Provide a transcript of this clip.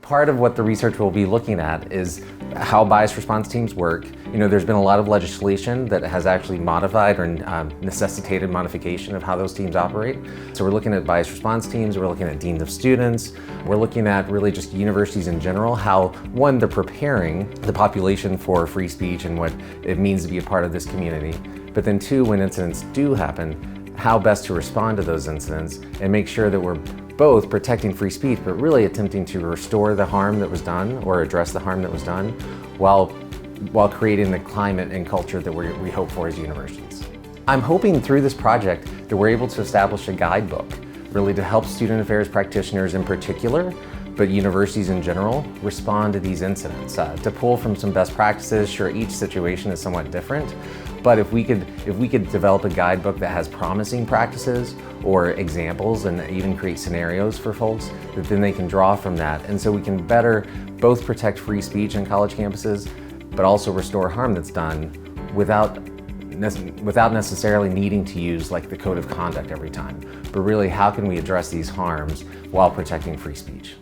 Part of what the research will be looking at is how bias response teams work. There's been a lot of legislation that has actually modified or necessitated modification of how those teams operate. So we're looking at bias response teams, we're looking at deans of students, we're looking at really just universities in general, how, one, they're preparing the population for free speech and what it means to be a part of this community. But then two, when incidents do happen, how best to respond to those incidents and make sure that we're both protecting free speech, but really attempting to restore the harm that was done or address the harm that was done while creating the climate and culture that we hope for as universities. I'm hoping through this project that we're able to establish a guidebook really to help student affairs practitioners in particular, but universities in general, respond to these incidents. To pull from some best practices, sure, each situation is somewhat different, but if we could develop a guidebook that has promising practices or examples and even create scenarios for folks, that then they can draw from that. And so we can better both protect free speech on college campuses, but also restore harm that's done without necessarily needing to use like the code of conduct every time. But really, how can we address these harms while protecting free speech?